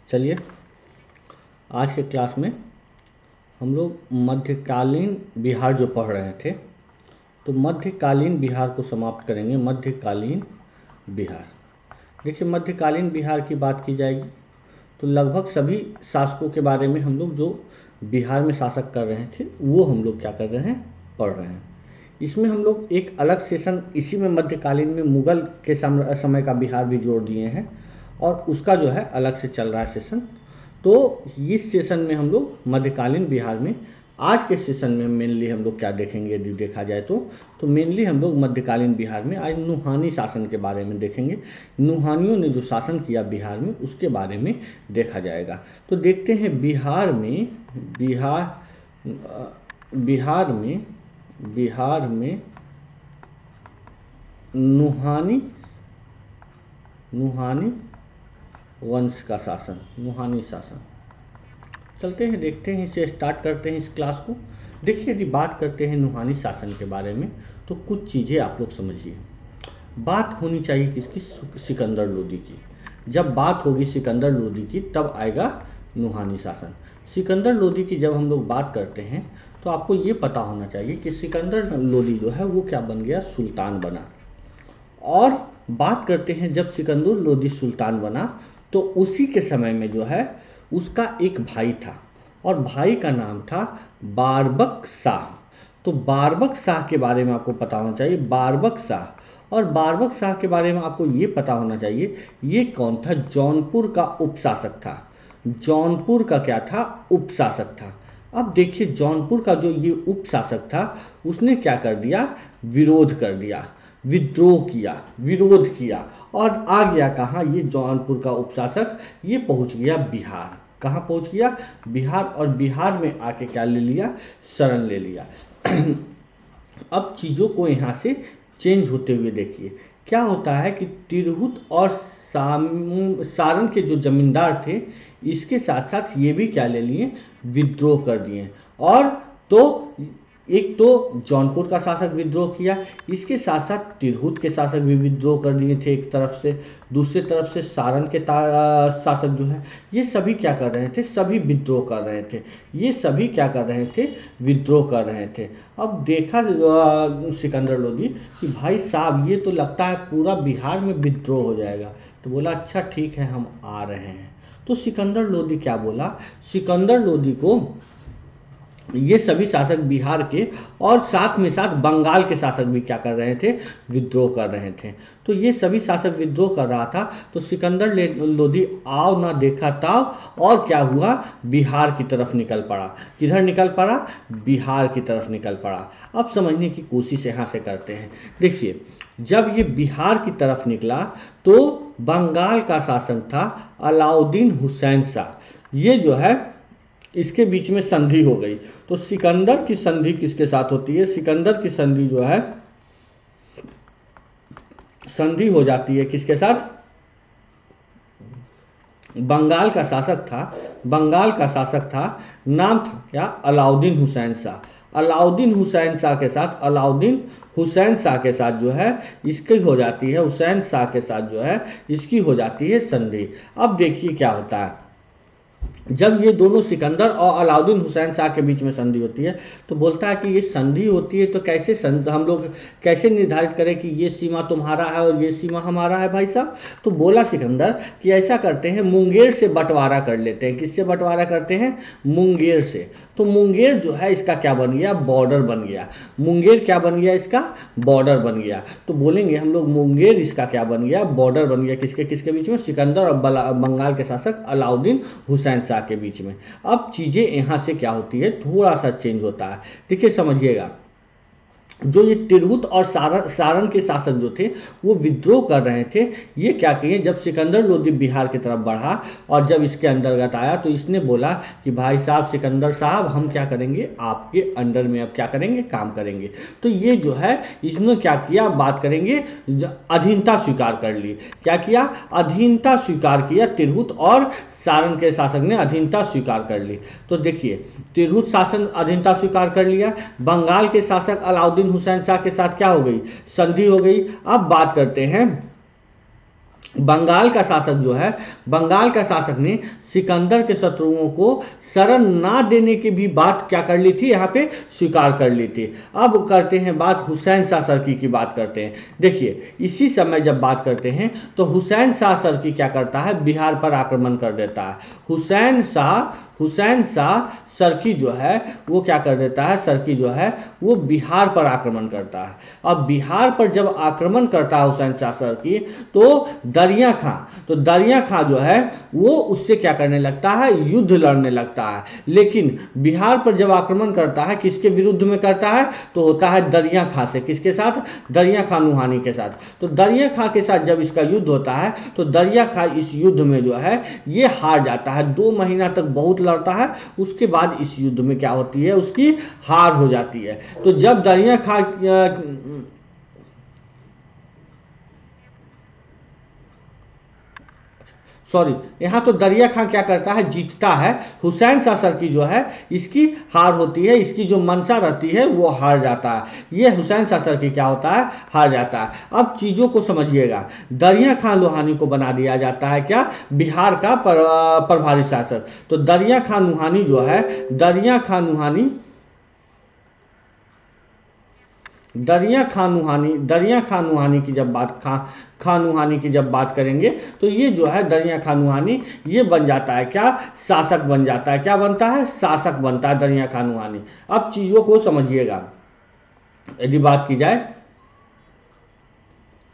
चलिए आज के क्लास में हम लोग मध्यकालीन बिहार जो पढ़ रहे थे, तो मध्यकालीन बिहार को समाप्त करेंगे। मध्यकालीन बिहार, देखिए मध्यकालीन बिहार की बात की जाएगी तो लगभग सभी शासकों के बारे में हम लोग जो बिहार में शासक कर रहे थे वो हम लोग क्या कर रहे हैं, पढ़ रहे हैं। इसमें हम लोग एक अलग सेशन इसी में मध्यकालीन में मुगल के समय का बिहार भी जोड़ दिए हैं और उसका जो है अलग से चल रहा है सेशन। तो इस सेशन में हम लोग मध्यकालीन बिहार में आज के सेशन में मेनली हम लोग क्या देखेंगे, यदि देखा जाए तो मेनली हम लोग मध्यकालीन बिहार में आज नुहानी शासन के बारे में देखेंगे। नुहानियों ने जो शासन किया बिहार में उसके बारे में देखा जाएगा। तो देखते हैं बिहार में नुहानी वंश का शासन, नुहानी शासन। चलते हैं, देखते हैं, इसे स्टार्ट करते हैं इस क्लास को। देखिए यदि बात करते हैं नुहानी शासन के बारे में तो कुछ चीज़ें आप लोग समझिए। बात होनी चाहिए किसकी, सिकंदर लोदी की। जब बात होगी सिकंदर लोदी की तब आएगा नुहानी शासन। सिकंदर लोदी की जब हम लोग बात करते हैं तो आपको ये पता होना चाहिए कि सिकंदर लोदी जो है वो क्या बन गया, सुल्तान बना। और बात करते हैं जब सिकंदर लोदी सुल्तान बना तो उसी के समय में जो है उसका एक भाई था और भाई का नाम था बारबक शाह। तो बारबक शाह के बारे में आपको पता होना चाहिए, बारबक शाह। और बारबक शाह के बारे में आपको ये पता होना चाहिए ये कौन था, जौनपुर का उपशासक था। जौनपुर का क्या था, उपशासक था। अब देखिए जौनपुर का जो ये उपशासक था उसने क्या कर दिया, विरोध कर दिया, विद्रोह किया, विरोध किया और आ गया कहाँ, ये जौनपुर का उपशासक ये पहुंच गया बिहार। कहाँ पहुंच गया, बिहार। और बिहार में आके क्या ले लिया, शरण ले लिया। अब चीज़ों को यहाँ से चेंज होते हुए देखिए क्या होता है कि तिरहुत और सारण के जो जमींदार थे इसके साथ साथ ये भी क्या ले लिए, विद्रोह कर दिए। और तो एक तो जौनपुर का शासक विद्रोह किया, इसके साथ साथ तिरहुत के शासक भी विद्रोह कर दिए थे एक तरफ से, दूसरी तरफ से सारण के शासक जो है ये सभी क्या कर रहे थे, सभी विद्रोह कर रहे थे। ये सभी क्या कर रहे थे, विद्रोह कर रहे थे। अब देखा सिकंदर लोदी कि भाई साहब ये तो लगता है पूरा बिहार में विद्रोह हो जाएगा। तो बोला अच्छा ठीक है हम आ रहे हैं। तो सिकंदर लोदी क्या बोला, सिकंदर लोदी को ये सभी शासक बिहार के और साथ में साथ बंगाल के शासक भी क्या कर रहे थे, विद्रोह कर रहे थे। तो ये सभी शासक विद्रोह कर रहा था तो सिकंदर लोदी आओ ना देखा ताव और क्या हुआ, बिहार की तरफ निकल पड़ा। किधर निकल पड़ा, बिहार की तरफ निकल पड़ा। अब समझने की कोशिश यहाँ से करते हैं। देखिए जब ये बिहार की तरफ निकला तो बंगाल का शासक था अलाउद्दीन हुसैन शाह। ये जो है इसके बीच में संधि हो गई। तो सिकंदर की संधि किसके साथ होती है, सिकंदर की संधि जो है संधि हो जाती है किसके साथ, बंगाल का शासक था, बंगाल का शासक था, नाम था क्या, अलाउद्दीन हुसैन शाह। अलाउद्दीन हुसैन शाह के साथ, अलाउद्दीन हुसैन शाह के साथ जो है इसकी हो जाती है, हुसैन शाह के साथ जो है इसकी हो जाती है संधि। अब देखिए क्या होता है, जब ये दोनों सिकंदर और अलाउद्दीन हुसैन शाह के बीच में संधि होती है तो बोलता है कि ये संधि होती है तो कैसे हम लोग कैसे निर्धारित करें कि ये सीमा तुम्हारा है और ये सीमा हमारा है भाई साहब। तो बोला सिकंदर कि ऐसा करते हैं मुंगेर से बंटवारा कर लेते हैं। किससे बंटवारा करते हैं, मुंगेर से। तो मुंगेर जो है इसका क्या बन गया, बॉर्डर बन गया। मुंगेर क्या बन गया, इसका बॉर्डर बन गया। तो बोलेंगे हम लोग मुंगेर इसका क्या बन गया, बॉर्डर बन गया। किसके किसके बीच में, सिकंदर और बंगाल के शासक अलाउद्दीन हुसैन शाह के बीच में। अब चीजें यहां से क्या होती है, थोड़ा सा चेंज होता है। देखिए समझिएगा, जो ये तिरहुत और सारण के शासक जो थे वो विद्रोह कर रहे थे। ये क्या किए, जब सिकंदर लोदी बिहार की तरफ बढ़ा और जब इसके अंतर्गत आया तो इसने बोला कि भाई साहब सिकंदर साहब हम क्या करेंगे, आपके अंडर में अब क्या करेंगे, काम करेंगे। तो ये जो है इसने क्या किया, बात करेंगे, अधीनता स्वीकार कर ली। क्या किया, अधीनता स्वीकार किया। तिरहुत और सारण के शासक ने अधीनता स्वीकार कर ली। तो देखिए तिरहुत शासन अधीनता स्वीकार कर लिया, बंगाल के शासक अलाउद्दीन हुसैन शाह के साथ क्या हो गई, संधि हो गई। अब बात करते हैं बंगाल का शासक जो है, बंगाल का शासक ने सिकंदर के शत्रुओं को शरण ना देने की भी बात क्या कर ली थी, यहाँ पे स्वीकार कर ली थी। अब करते हैं बात हुसैन शाह सरकी की बात करते हैं। देखिए इसी समय जब बात करते हैं तो हुसैन शाह सरकी क्या करता है, बिहार पर आक्रमण कर देता है। हुसैन शाह सरकी जो है वो क्या कर देता है, सरकी जो है वो बिहार पर आक्रमण करता है। अब बिहार पर जब आक्रमण करता है हुसैन शाह सरकी, तो दरिया खां जो है वो उससे क्या करने लगता है, युद्ध लड़ने लगता है। लेकिन बिहार पर जब आक्रमण करता है किसके विरुद्ध में करता है, तो होता है दरिया खां से। किसके साथ, दरिया खां नुहानी के साथ। तो दरिया खां के साथ जब इसका युद्ध होता है तो दरिया खां इस युद्ध में जो है ये हार जाता है। 2 महीना तक बहुत लड़ता है, उसके बाद इस युद्ध में क्या होती है, उसकी हार हो जाती है। तो जब दरिया खां यहाँ तो दरिया खां क्या करता है, जीतता है। हुसैन शाह सरकी जो है इसकी हार होती है, इसकी जो मंशा रहती है वो हार जाता है। ये हुसैन शाह सरकी क्या होता है, हार जाता है। अब चीज़ों को समझिएगा, दरिया खां लोहानी को बना दिया जाता है क्या, बिहार का प्रभारी शासक। तो दरिया खां नुहानी जो है, दरिया खां नुहानी खां नुहानी की जब बात करेंगे तो ये जो है दरिया खां नुहानी ये बन जाता है क्या, शासक बन जाता है। क्या बनता है, शासक बनता है दरिया खां नुहानी। अब चीज़ों को समझिएगा, यदि बात की जाए,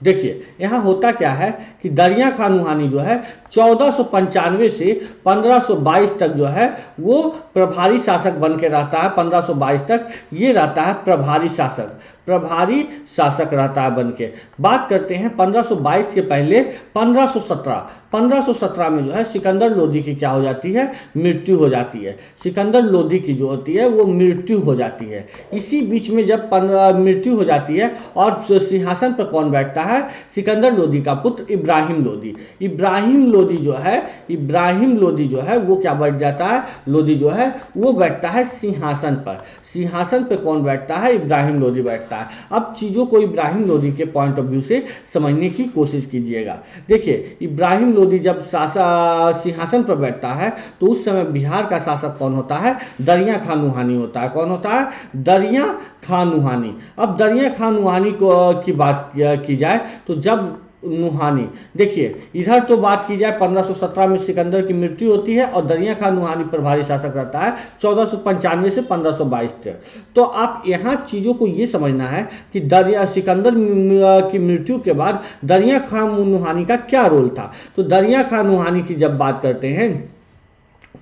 देखिए यहाँ होता क्या है कि दरिया खां नुहानी जो है 1495 से 1522 तक जो है वो प्रभारी शासक बन के रहता है। 1522 तक ये रहता है प्रभारी शासक रहता है बन के। बात करते हैं 1522 के पहले 1517 में जो है सिकंदर लोदी की क्या हो जाती है, मृत्यु हो जाती है। सिकंदर लोदी की जो होती है वो मृत्यु हो जाती है। इसी बीच में जब मृत्यु हो जाती है और सिंहासन पर कौन बैठता है, सिकंदर लोदी का पुत्र इब्राहिम लोदी। इब्राहिम लोदी जो है वो क्या बैठ जाता है, लोदी जो है वो बैठता है सिंहासन पर। सिंहासन पे कौन बैठता है, इब्राहिम लोदी बैठता है। अब चीज़ों को इब्राहिम लोदी के पॉइंट ऑफ व्यू से समझने की कोशिश कीजिएगा। देखिए इब्राहिम लोदी जब सिंहासन पर बैठता है तो उस समय बिहार का शासक कौन होता है, दरिया खां नुहानी होता है। कौन होता है, दरिया खां नुहानी। अब दरिया खां नुहानी की बात की जाए तो जब नुहानी, देखिए इधर तो बात की जाए 1517 में सिकंदर की मृत्यु होती है और दरिया खां नुहानी प्रभारी शासक रहता है 1495 से 1522 तक। तो आप यहाँ चीज़ों को ये समझना है कि सिकंदर की मृत्यु के बाद दरिया खां नुहानी का क्या रोल था। तो दरिया खां नुहानी की जब बात करते हैं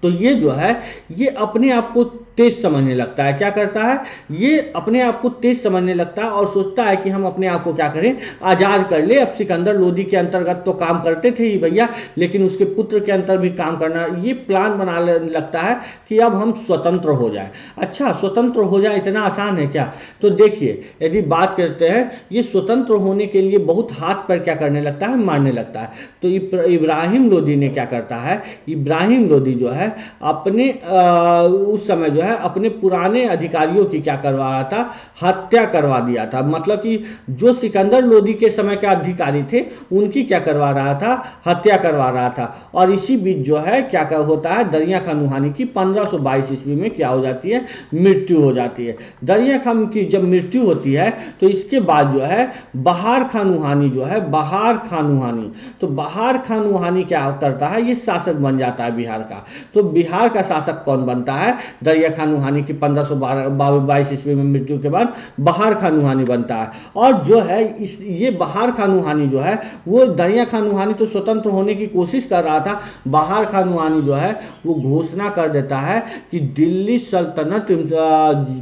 तो ये जो है ये अपने आप को तेज समझने लगता है। क्या करता है, ये अपने आप को तेज समझने लगता है और सोचता है कि हम अपने आप को क्या करें, आज़ाद कर ले। अब सिकंदर लोदी के अंतर्गत तो काम करते थे ही भैया, लेकिन उसके पुत्र के अंतर भी काम करना, ये प्लान बनाने लगता है कि अब हम स्वतंत्र हो जाए। अच्छा स्वतंत्र हो जाए इतना आसान है क्या, तो देखिए यदि बात करते हैं ये स्वतंत्र होने के लिए बहुत हाथ पर क्या करने लगता है, मारने लगता है। तो इब्राहिम लोदी ने क्या करता है, इब्राहिम लोदी जो है अपने उस समय जो है अपने पुराने अधिकारियों की क्या करवा रहा था, हत्या करवा दिया था। मतलब कि जो सिकंदर लोदी के समय के अधिकारी थे उनकी क्या करवा रहा था, हत्या करवा रहा था। और इसी बीच जो है क्या होता है, दरिया खां नुहानी की 1522 ईस्वी में क्या हो जाती है, मृत्यु हो जाती है। दरिया खां की जब मृत्यु होती है तो इसके बाद जो है बहार खां नुहानी जो है, बहार खां नुहानी, तो बहार खां नुहानी क्या करता है, ये शासक बन जाता है बिहार का। तो बिहार का शासक कौन बनता है, दरिया खां नुहानी की 1522 ईस्वी में मृत्यु के बाद बहार खां नुहानी बनता है। और जो है ये बहार खां नुहानी जो है वो, दरिया खां नुहानी तो स्वतंत्र होने की कोशिश कर रहा था, बहार खां नुहानी जो है वो घोषणा कर देता है कि दिल्ली सल्तनत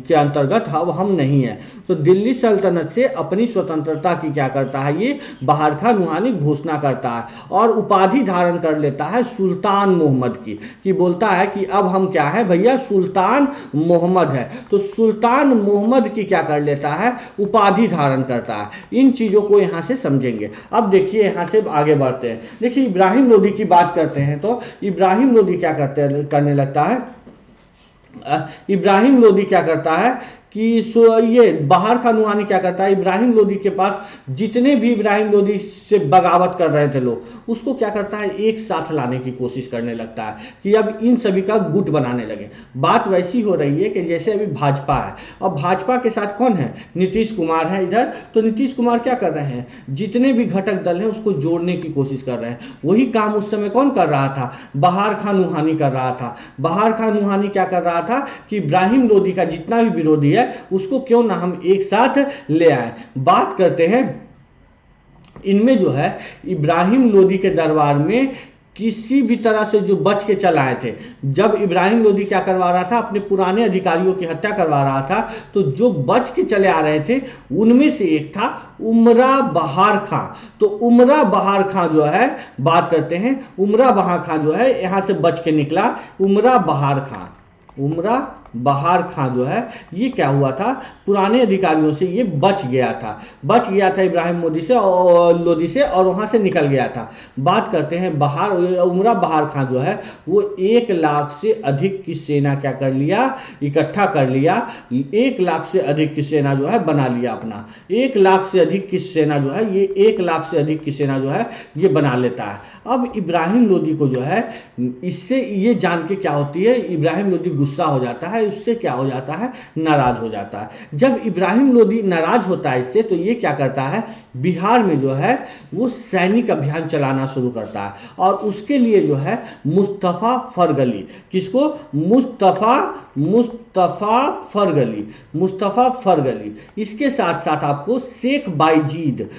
के अंतर्गत अब हम नहीं है। तो दिल्ली सल्तनत से अपनी स्वतंत्रता की क्या करता है, ये बहार खां नुहानी घोषणा करता है और उपाधि धारण कर लेता है सुल्तान मोहम्मद की, कि बोलता है कि अब हम क्या है भैया, सुल्तान मोहम्मद है। तो सुल्तान मोहम्मद की क्या कर लेता है, उपाधि धारण करता है। इन चीज़ों को यहाँ से समझेंगे। अब देखिए यहाँ से आगे बढ़ते हैं। देखिए इब्राहिम लोदी की बात करते हैं तो इब्राहिम लोदी क्या करने लगता है, इब्राहिम लोदी क्या करता है ये बहार खान नुहानी क्या करता है, इब्राहिम लोदी के पास जितने भी इब्राहिम लोदी से बगावत कर रहे थे लोग, उसको क्या करता है, एक साथ लाने की कोशिश करने लगता है कि अब इन सभी का गुट बनाने लगे। बात वैसी हो रही है कि जैसे अभी भाजपा है, और भाजपा के साथ कौन है, नीतीश कुमार है इधर, तो नीतीश कुमार क्या कर रहे हैं, जितने भी घटक दल हैं उसको जोड़ने की कोशिश कर रहे हैं। वही काम उस समय कौन कर रहा था, बहार खान नुहानी कर रहा था। बहार खान नुहानी क्या कर रहा था कि इब्राहिम लोदी का जितना भी विरोधी है उसको क्यों ना हम एक साथ ले आए। बात करते हैं इनमें जो है इब्राहिम लोदी के दरबार में किसी भी तरह से जो बच के चल आए थे, जब इब्राहिम लोदी क्या करवा रहा था, अपने पुराने अधिकारियों की हत्या करवा रहा था, तो जो बच के चले आ रहे थे उनमें से एक था उमरा बहार खां। तो उमरा बहार खां जो है, बात करते हैं, उमरा बहार खां जो है यहां से बच के निकला। उमरा बहार खां, उमरा बहार खां जो है ये क्या हुआ था, पुराने अधिकारियों से ये बच गया था इब्राहिम लोदी से और वहां से निकल गया था। बात करते हैं उमरा बहार खां जो है वो 1 लाख से अधिक की सेना क्या कर लिया, इकट्ठा कर लिया। 1 लाख से अधिक की सेना जो है बना लिया अपना। 1 लाख से अधिक की सेना जो है, ये 1 लाख से अधिक की सेना जो है ये बना लेता है। अब इब्राहिम लोदी को जो है इससे ये जान के क्या होती है, इब्राहिम लोदी गुस्सा हो जाता है, उससे क्या हो जाता है, नाराज हो जाता है। जब इब्राहिम लोदी नाराज होता है इससे, तो ये क्या करता है, बिहार में जो है वो सैनिक अभियान चलाना शुरू करता है। और उसके लिए जो है मुस्तफा फरगली, किसको, मुस्तफा फरगली, इसके साथ साथ आपको शेख बाईजीद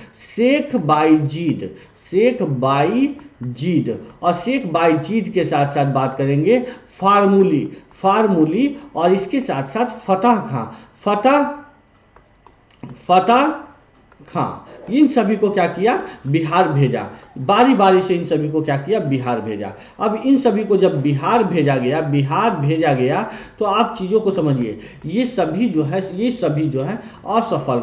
और शेख बाईजीद के साथ साथ बात करेंगे फार्मूली और इसके साथ साथ फतह खां। इन सभी को क्या किया, बिहार भेजा। बारी बारी से इन सभी को क्या किया, बिहार भेजा। अब इन सभी को जब बिहार भेजा गया तो आप चीज़ों को समझिए, ये सभी जो है असफल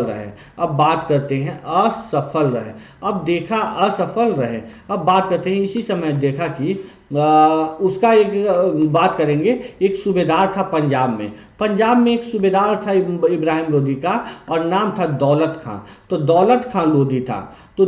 रहे। अब बात करते हैं असफल रहे। अब देखा असफल रहे, अब बात करते हैं इसी समय देखा कि उसका एक बात करेंगे, एक सूबेदार था पंजाब में एक सूबेदार था इब्राहिम लोदी का, और नाम था दौलत खां। तो दौलत खां लोदी था। तो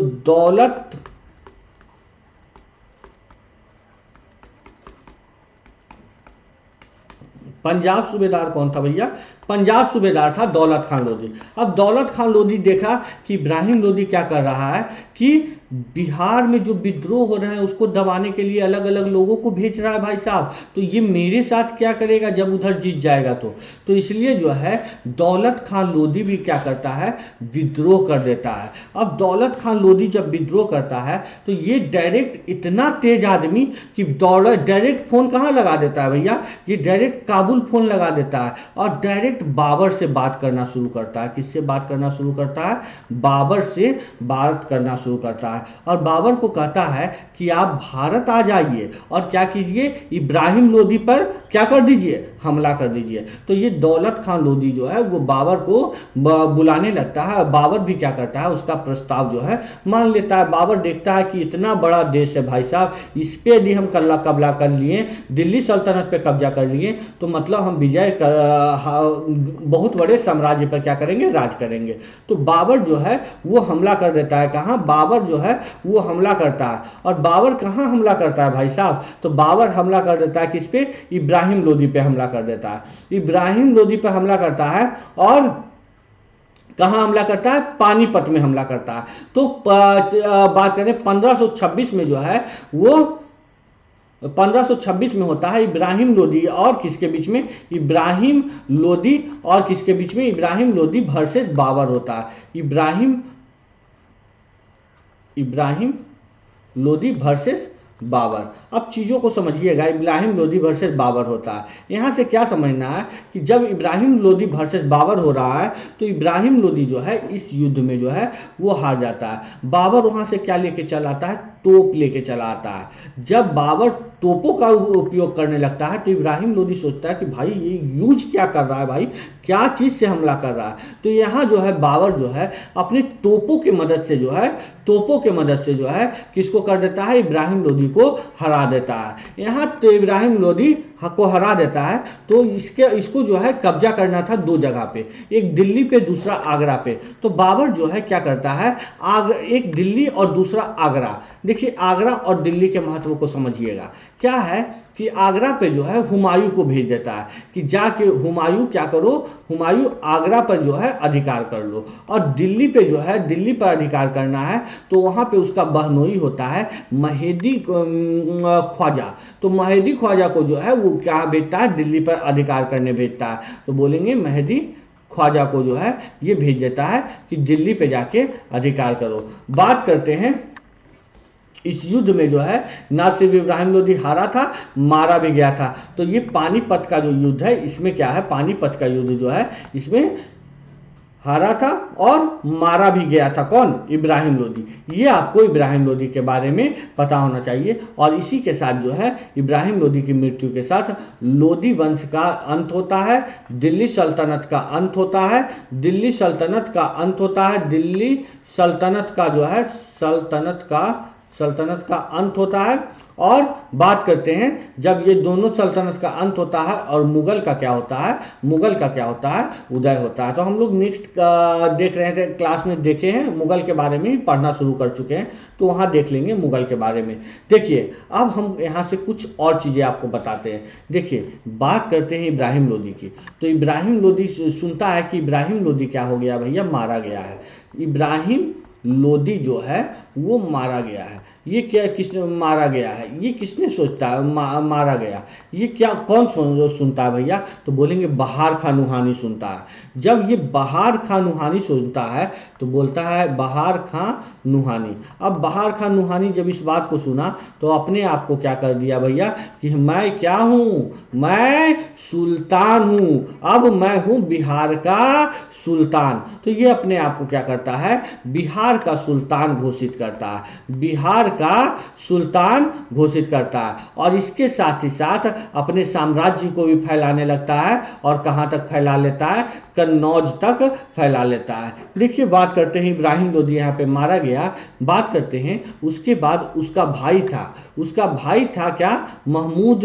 पंजाब सूबेदार कौन था भैया, पंजाब सूबेदार था दौलत खां लोदी। अब दौलत खां लोदी देखा कि इब्राहिम लोदी क्या कर रहा है कि बिहार में जो विद्रोह हो रहे हैं उसको दबाने के लिए अलग अलग लोगों को भेज रहा है भाई साहब, तो ये मेरे साथ क्या करेगा जब उधर जीत जाएगा। तो इसलिए जो है दौलत खां लोदी भी क्या करता है, विद्रोह कर देता है। अब दौलत खां लोदी जब विद्रोह करता है तो ये डायरेक्ट इतना तेज आदमी कि डायरेक्ट फोन कहाँ लगा देता है भैया, ये डायरेक्ट काबुल फोन लगा देता है और डायरेक्ट बाबर से बात करना शुरू करता है। किससे बात करना शुरू करता है, बाबर से बात करना शुरू करता है और बाबर को कहता है कि आप भारत आ जाइए और क्या कीजिए, इब्राहिम लोदी पर क्या कर दीजिए, हमला कर दीजिए। तो ये दौलत खां लोदी जो है वो बाबर को बुलाने लगता है। बाबर भी क्या करता है, उसका प्रस्ताव जो है मान लेता है। बाबर देखता है कि इतना बड़ा देश है भाई साहब, इस पे यदि हम कब्जा कर लिए, दिल्ली सल्तनत पे कब्जा कर लिए, तो मतलब हम बहुत बड़े साम्राज्य पर क्या करेंगे, राज करेंगे। तो बाबर जो है वो हमला कर देता है। कहाँ, बाबर जो है वो हमला करता है। और बाबर कहाँ हमला करता है भाई साहब, तो बाबर हमला कर देता है किस पे, इब्राहिम लोदी पे हमला कर देता है। इब्राहिम लोदी पे हमला करता है और कहाँ हमला करता है, पानीपत में हमला करता है। तो बात करें 1526 में जो है वो 1526 में होता है इब्राहिम लोदी और किसके बीच में, इब्राहिम लोदी और किसके बीच में, इब्राहिम लोदी वर्सेस बाबर होता है। इब्राहिम लोदी वर्सेस बाबर। अब चीज़ों को समझिएगा, इब्राहिम लोदी वर्सेस बाबर होता है। यहाँ से क्या समझना है कि जब इब्राहिम लोदी वर्सेस बाबर हो रहा है तो इब्राहिम लोदी जो है इस युद्ध में जो है वो हार जाता है। बाबर वहाँ से क्या लेके चला आता है, तोप लेके चला आता है। जब बाबर तोपों का उपयोग करने लगता है तो इब्राहिम लोदी सोचता है कि भाई ये यूज क्या कर रहा है, भाई क्या चीज़ से हमला कर रहा है। तो यहाँ जो है बाबर जो है अपने तोपों की मदद से किसको कर देता है, इब्राहिम लोदी को हरा देता है। यहाँ तो इब्राहिम लोदी को हरा देता है, तो इसको जो है कब्जा करना था दो जगह पे, एक दिल्ली पे दूसरा आगरा पे। तो बाबर जो है क्या करता है, एक दिल्ली और दूसरा आगरा। देखिए आगरा और दिल्ली के महत्व को समझिएगा। क्या है कि आगरा पे जो है हुमायूं को भेज देता है कि जाके हुमायूं क्या करो, हुमायूं आगरा पर जो है अधिकार कर लो, और दिल्ली पे जो है दिल्ली पर अधिकार करना है तो वहाँ पे उसका बहनोई होता है महेदी ख्वाजा। तो महेदी ख्वाजा को जो है वो क्या भेजता है, दिल्ली पर अधिकार करने भेजता है। तो बोलेंगे महेदी ख्वाजा को जो है ये भेज देता है कि दिल्ली पे जाके अधिकार करो। बात करते हैं इस युद्ध में जो है ना सिर्फ इब्राहिम लोदी हारा था, मारा भी गया था। तो ये पानीपत का जो युद्ध है, इसमें क्या है, पानीपत का युद्ध जो है इसमें हारा था और मारा भी गया था। कौन, इब्राहिम लोदी। ये आपको इब्राहिम लोदी के बारे में पता होना चाहिए। और इसी के साथ जो है इब्राहिम लोदी की मृत्यु के साथ लोदी वंश का अंत होता है, दिल्ली सल्तनत का अंत होता है, दिल्ली सल्तनत का अंत होता है, दिल्ली सल्तनत का जो है सल्तनत का अंत होता है। और बात करते हैं जब ये दोनों सल्तनत का अंत होता है और मुगल का क्या होता है, मुगल का क्या होता है, उदय होता है। तो हम लोग नेक्स्ट देख रहे थे, क्लास में देखे हैं, मुगल के बारे में पढ़ना शुरू कर चुके हैं, तो वहाँ देख लेंगे मुगल के बारे में। देखिए अब हम यहाँ से कुछ और चीज़ें आपको बताते हैं। देखिए बात करते हैं इब्राहिम लोदी की। तो इब्राहिम लोदी सुनता है कि इब्राहिम लोदी क्या हो गया भैया, मारा गया है। इब्राहिम लोदी जो है वो मारा गया है। ये क्या, किसने मारा गया है, ये किसने सोचता है मारा गया, ये क्या, कौन सुनता है भैया, तो बोलेंगे बहार खां नूहानी सुनता है। जब ये बहार खां नूहानी सुनता है तो बोलता है बहार खां नूहानी। अब बहार खां नूहानी जब इस बात को सुना तो अपने आप को क्या कर दिया भैया कि मैं क्या हूँ, मैं सुल्तान हूँ, अब मैं हूँ बिहार का सुल्तान। तो ये अपने आप को क्या करता है, बिहार का सुल्तान घोषित करता है, बिहार का सुल्तान घोषित करता है। और इसके साथ ही साथ अपने साम्राज्य को भी फैलाने लगता है। और कहाँ तक फैला लेता है, कन्नौज तक फैला लेता है। देखिए बात करते हैं इब्राहिम लोदी यहाँ पे मारा गया। बात करते हैं उसके बाद उसका भाई था क्या, महमूद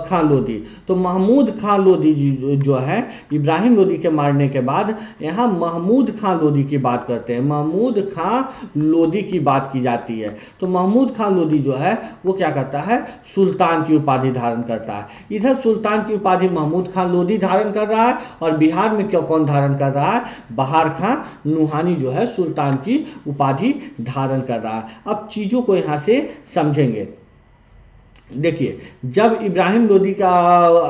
खां लोदी। तो महमूद खां लोदी जो है इब्राहिम लोदी के मारने के बाद यहाँ महमूद खां लोदी की बात करते हैं, महमूद खां लोदी की बात की जाती है। तो महमूद खां लोदी जो है वो क्या करता है, सुल्तान की उपाधि धारण करता है। इधर सुल्तान की उपाधि महमूद खां लोदी धारण कर रहा है और बिहार में क्यों कौन धारण कर रहा है, बहार खां नूहानी जो है सुल्तान की उपाधि धारण कर रहा है। अब चीज़ों को यहाँ से समझेंगे। देखिए जब इब्राहिम लोदी का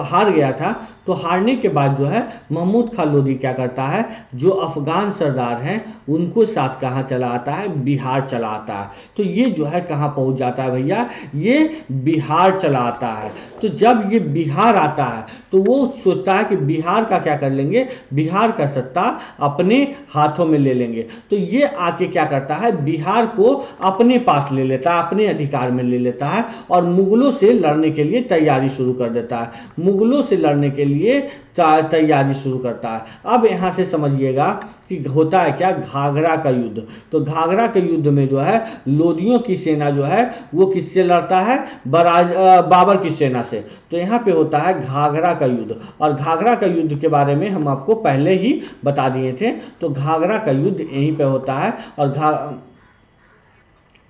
हार गया था तो हारने के बाद जो है महमूद खां लोदी क्या करता है, जो अफगान सरदार हैं उनको साथ कहाँ चला आता है, बिहार चला आता है। तो ये जो है कहाँ पहुँच जाता है भैया, ये बिहार चला आता है। तो जब ये बिहार आता है तो वो सोचता है कि बिहार का क्या कर लेंगे, बिहार का सत्ता अपने हाथों में ले लेंगे। तो ये आके क्या करता है, बिहार को अपने पास ले लेता है, अपने अधिकार में ले लेता है और मुगलों से लड़ने के लिए तैयारी शुरू कर देता है, मुगलों से लड़ने के लिए तैयारी शुरू करता है। अब यहाँ से समझिएगा कि होता है क्या, घाघरा का युद्ध। तो घाघरा के युद्ध में जो है लोदियों की सेना जो है वो किससे लड़ता है, बाबर की सेना से। तो यहाँ पे होता है घाघरा का युद्ध। और घाघरा का युद्ध के बारे में हम आपको पहले ही बता दिए थे। तो घाघरा का युद्ध यहीं पे होता है। और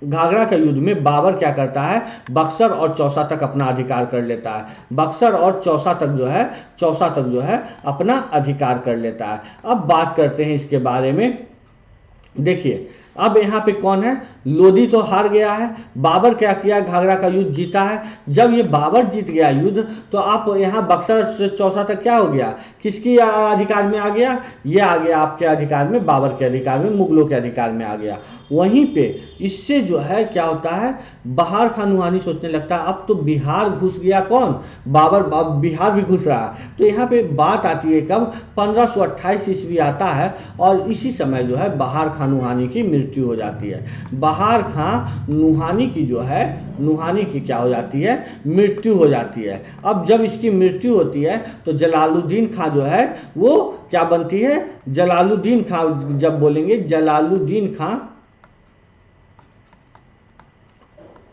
घाघरा के युद्ध में बाबर क्या करता है, बक्सर और चौसा तक अपना अधिकार कर लेता है, बक्सर और चौसा तक जो है अपना अधिकार कर लेता है। अब बात करते हैं इसके बारे में। देखिए अब यहाँ पे कौन है, लोदी तो हार गया है, बाबर क्या किया, घाघरा का युद्ध जीता है। जब ये बाबर जीत गया युद्ध तो आप यहाँ बक्सर से चौसा तक क्या हो गया, किसकी अधिकार में आ गया, ये आ गया आपके अधिकार में, बाबर के अधिकार में, मुगलों के अधिकार में आ गया। वहीं पे इससे जो है क्या होता है, बहार खां नूहानी सोचने लगता है अब तो बिहार घुस गया, कौन, बाबर, बिहार भी घुस रहा है। तो यहाँ पे बात आती है कब, 1528 ईस्वी आता है और इसी समय जो है बहार खां नूहानी की मृत्यु हो जाती है। बहार खां नूहानी की जो है, नूहानी की क्या हो जाती है, मृत्यु हो जाती है। अब जब इसकी मृत्यु होती है तो जलालुद्दीन खां जो है वो क्या बनती है, जलालुद्दीन खां। जब बोलेंगे जलालुद्दीन खां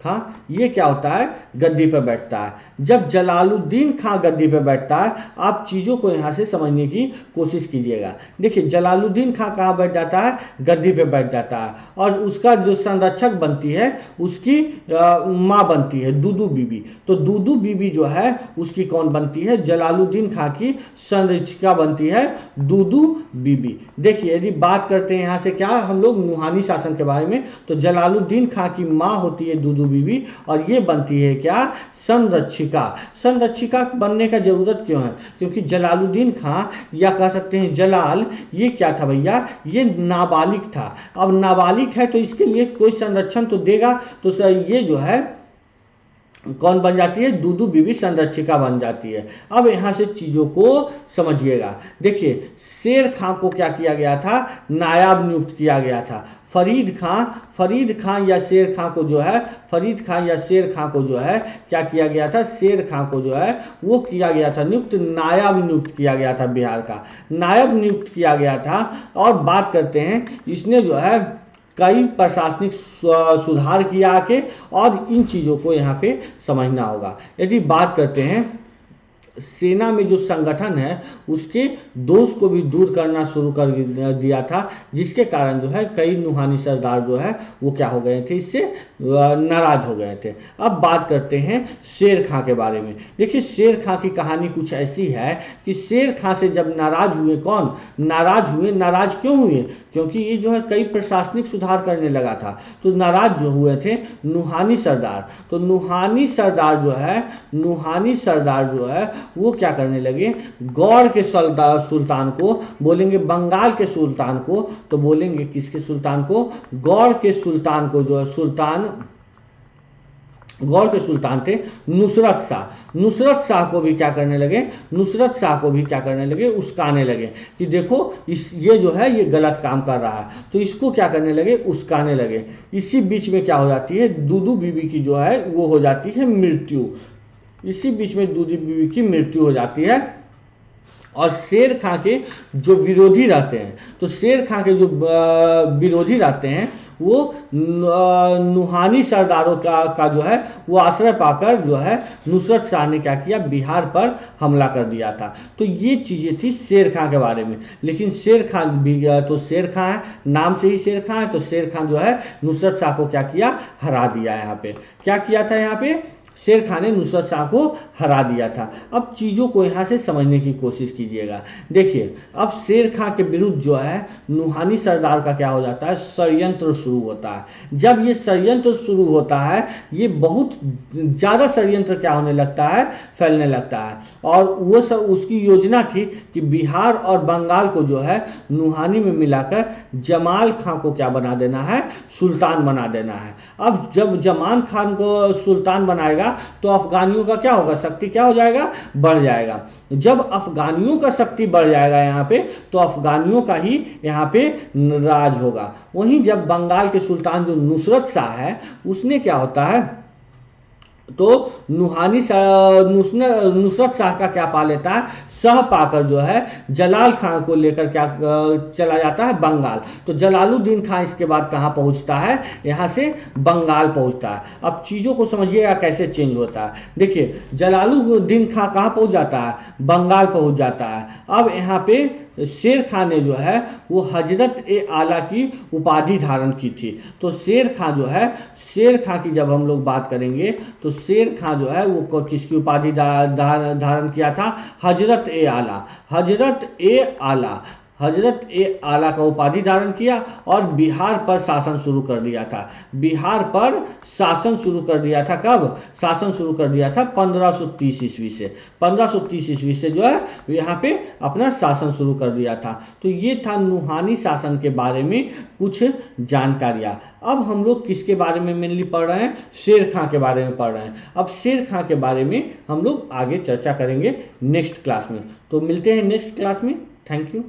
खां ये क्या होता है, गद्दी पर बैठता है। जब जलालुद्दीन खां गद्दी पर बैठता है, आप चीज़ों को यहाँ से समझने की कोशिश कीजिएगा। देखिए जलालुद्दीन खां कहाँ बैठ जाता है, गद्दी पे बैठ जाता है, और उसका जो संरक्षक बनती है उसकी माँ बनती है दूदू बीबी। तो दूदू बीबी जो है उसकी कौन बनती है, जलालुद्दीन खां की संरक्षिका बनती है दूदू बीबी। देखिए यदि बात करते हैं यहाँ से क्या हम लोग नुहानी शासन के बारे में, तो जलालुद्दीन खां की माँ होती है दूदू बीबी और ये बनती है क्या, संरक्षिका। संरक्षिका बनने का जरूरत क्यों है, क्योंकि जलालुद्दीन खां या कह सकते हैं जलाल, ये क्या था भैया, ये नाबालिग था। अब नाबालिग है तो इसके लिए कोई संरक्षण तो देगा, तो ये जो है कौन बन जाती है, दूदू बीबी संरक्षिका बन जाती है। अब यहाँ से चीज़ों को समझिएगा। देखिए शेर खां को क्या किया गया था, नायाब नियुक्त किया गया था। फरीद खां या शेर खां को जो है, फरीद खां या शेर खां को जो है क्या किया गया था, शेर खां को जो है वो किया गया था नियुक्त, नायब नियुक्त किया गया था, बिहार का नायब नियुक्त किया गया था। और बात करते हैं इसने जो है कई प्रशासनिक सुधार किया आके, और इन चीज़ों को यहाँ पे समझना होगा। यदि बात करते हैं सेना में जो संगठन है उसके दोष को भी दूर करना शुरू कर दिया था, जिसके कारण जो है कई नुहानी सरदार जो है वो क्या हो गए थे, इससे नाराज हो गए थे। अब बात करते हैं शेर खां के बारे में। देखिए शेर खां की कहानी कुछ ऐसी है कि शेर खां से जब नाराज हुए, कौन नाराज हुए, नाराज क्यों हुए, क्योंकि ये जो है कई प्रशासनिक सुधार करने लगा था, तो नाराज जो हुए थे नुहानी सरदार। तो नुहानी सरदार जो है वो क्या करने लगे, गौड़ के सुल्तान को बोलेंगे, बंगाल के सुल्तान को, तो बोलेंगे किसके सुल्तान को, गौड़ के सुल्तान को, जो है गौड़ के सुल्तान थे नुसरत शाह को भी क्या करने लगे, उस्काने लगे कि देखो ये जो है ये गलत काम कर रहा है, तो इसको क्या करने लगे, उस्काने लगे। इसी बीच में क्या हो जाती है, दूदू बीबी की जो है वो हो जाती है मृत्यु। इसी बीच में दूदू बीबी की मृत्यु हो जाती है। और शेर खां के जो विरोधी रहते हैं, तो शेर खां के जो विरोधी रहते हैं वो नुहानी सरदारों का जो है वो आश्रय पाकर जो है नुसरत शाह ने क्या किया, बिहार पर हमला कर दिया था। तो ये चीज़ें थी शेर खां के बारे में। लेकिन शेर खां भी तो शेर खां है, नाम से ही शेर खां है, तो शेर खां जो है नुसरत शाह को क्या किया, हरा दिया। यहाँ पे क्या किया था, यहाँ पे शेर खां ने नुसरत शाह को हरा दिया था। अब चीज़ों को यहाँ से समझने की कोशिश कीजिएगा। देखिए अब शेर खां के विरुद्ध जो है नुहानी सरदार का क्या हो जाता है, षड्यंत्र शुरू होता है। जब ये षड्यंत्र शुरू होता है, ये बहुत ज़्यादा षड्यंत्र क्या होने लगता है, फैलने लगता है। और वो सब उसकी योजना थी कि बिहार और बंगाल को जो है नुहानी में मिलाकर जमाल खां को क्या बना देना है, सुल्तान बना देना है। अब जब जमान खान को सुल्तान बनाएगा तो अफगानियों का क्या होगा, शक्ति क्या हो जाएगा, बढ़ जाएगा। जब अफगानियों का शक्ति बढ़ जाएगा यहाँ पे, तो अफगानियों का ही यहाँ पे राज होगा। वहीं जब बंगाल के सुल्तान जो नुसरत शाह है, उसने क्या होता है, तो नुसरत शाह का क्या पा लेता है, सह पाकर जो है जलाल खां को लेकर क्या चला जाता है, बंगाल। तो जलालुद्दीन खां इसके बाद कहाँ पहुँचता है, यहाँ से बंगाल पहुँचता है। अब चीज़ों को समझिएगा कैसे चेंज होता है। देखिए जलालुद्दीन खां कहाँ पहुँच जाता है, बंगाल पहुँच जाता है। अब यहाँ पे शेर खां ने जो है वो हजरत ए आला की उपाधि धारण की थी। तो शेर खां जो है, शेर खां की जब हम लोग बात करेंगे तो शेर खां जो है वो किसकी उपाधि धारण किया था, हजरत ए आला। हजरत ए आला का उपाधि धारण किया और बिहार पर शासन शुरू कर दिया था। बिहार पर शासन शुरू कर दिया था, कब शासन शुरू कर दिया था, 1530 ईस्वी से। 1530 ईस्वी से जो है यहाँ पे अपना शासन शुरू कर दिया था। तो ये था नुहानी शासन के बारे में कुछ जानकारियाँ। अब हम लोग किसके बारे में मेनली पढ़ रहे हैं, शेर खां के बारे में पढ़ रहे हैं। अब शेर खां के बारे में हम लोग आगे चर्चा करेंगे नेक्स्ट क्लास में। तो मिलते हैं नेक्स्ट क्लास में। Thank you.